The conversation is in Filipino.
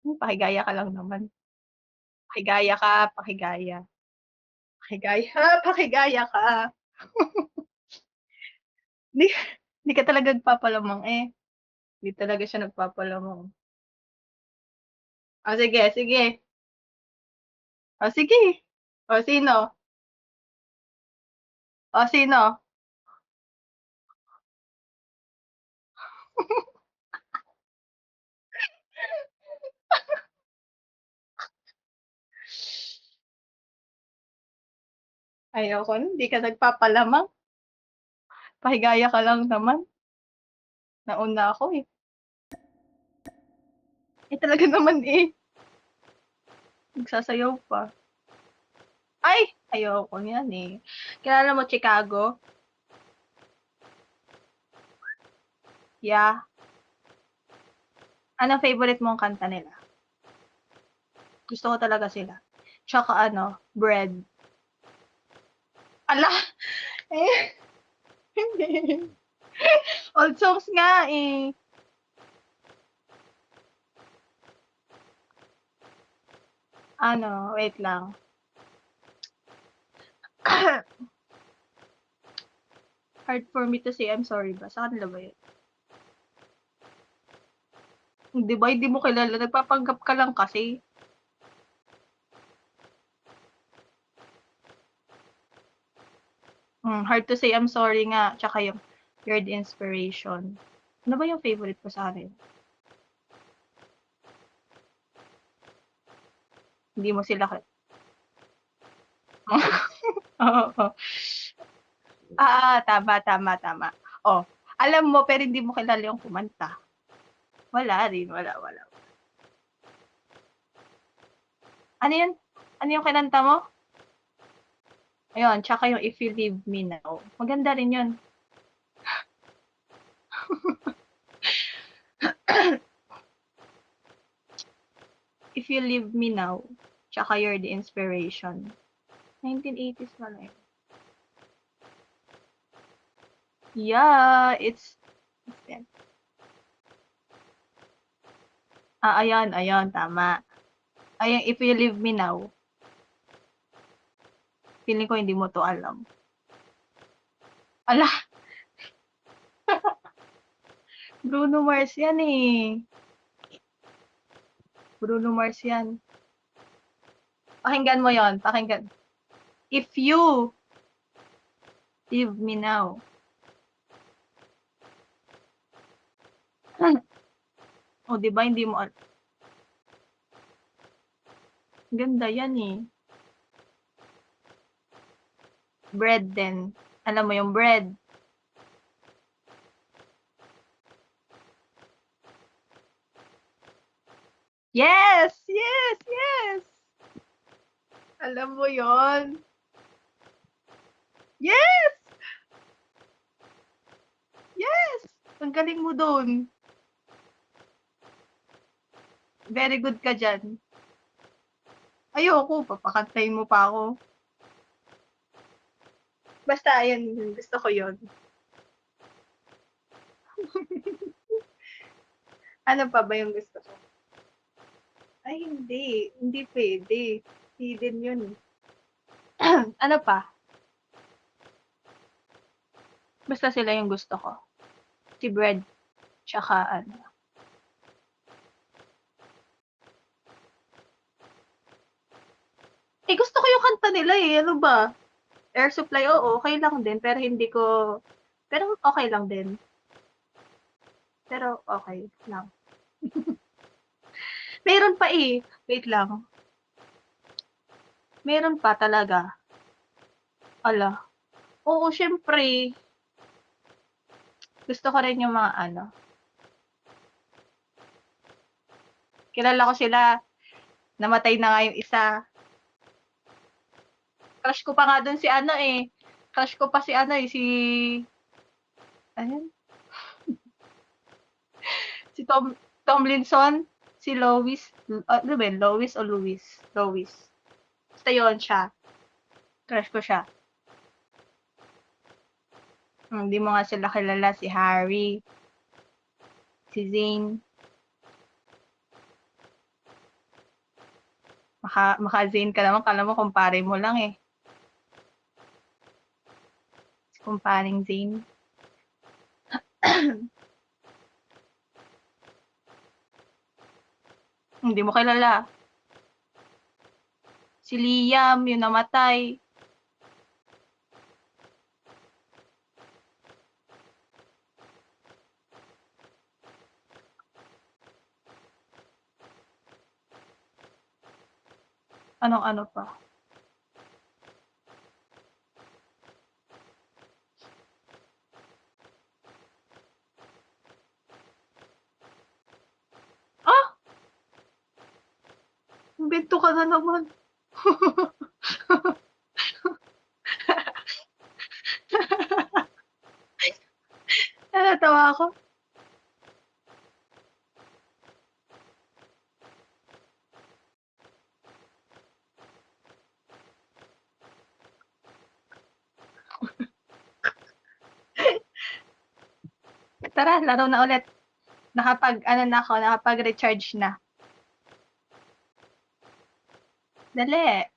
Pakigaya ka lang naman. Pakigaya ka, pakigaya. Pakigaya, pakigaya ka. 'Di 'di ka talaga nagpapalamang, eh. 'Di talaga siya nagpapalamang. Oh, sige, sige. Oh, sige. Oh, sino? Oh, sino? Ayoko nun, 'di ka nagpapalamang. Pakigaya ka lang naman. Nauna ako, eh. Eh, talaga naman, eh. Nagsasayaw pa. Ay! Ayoko niyan, eh. Kilala mo Chicago? Yeah. Anong favorite mong kanta nila? Gusto ko talaga sila. Tsaka ano, Bread. Hala! Eh, hindi. Old songs nga, eh. Ano, wait lang. Hard for me to say I'm sorry ba? Sa kanila ba yun? Hindi ba, hindi mo kilala, nagpapanggap ka lang kasi. Hard to say I'm sorry nga, tsaka yung You're the Inspiration. Ano ba yung favorite ko sa kanila? Hindi mo sila oo. Tama, tama, tama. Oh, alam mo pero hindi mo kilala yung kumanta. Wala rin, wala, wala. Ano yun? Ano yung kinanta mo? Ayun, tsaka yung If You Leave Me Now. Maganda rin yun. If You Leave Me Now, tsaka You're the Inspiration. 1980s pala yun. Yeah, it's them. Ayan, ayan, tama. Ay, If You Leave Me Now. Feeling ko hindi mo 'to alam. Ala, Bruno Mars yan, eh. Bruno Mars yan. Pakinggan mo yon, pakinggan. If You Leave Me Now. Oh, 'di ba hindi mo ganda yan, eh. Bread din. Alam mo yung Bread? Yes! Yes! Yes! Alam mo yon. Yes! Yes! Ang galing mo dun. Very good ka diyan. Ayoko, papakantahin mo pa ako. Basta ayun, gusto ko yon. Ano pa ba yung gusto ko? Ay hindi, hindi puwede. Hidden yun, eh. Ano pa? Basta sila yung gusto ko. Si Bread, tsaka ano, eh, gusto ko yung kanta nila, eh, ano ba? Air Supply, oo, okey lang din pero hindi ko pero okey lang din. Pero okey lang. Meron pa, eh, wait lang. Meron pa talaga. Hala, oo siyempre. Gusto ko rin yung mga ano, kilala ko sila, namatay na nga yung isa. Crush ko pa nga dun si ano, eh, crush ko pa si ano, eh, si ano si Tomlinson, si Lois, ano ba yun, Lois o Louis? Lois. Basta yun siya, crush ko siya. Hindi mo nga sila kilala, si Harry, si Zayn, Maka-Zane ka naman, akala mo kumpare mo lang eh. Si kumparing Zane. Hindi mo kilala. Si Liam, yung namatay. Anong ano pa? Ah! Imbento ka na naman. Natatawa ako. Tara, laro na ulit. Nakapag-ano na ako, nakapag-recharge na. Dali.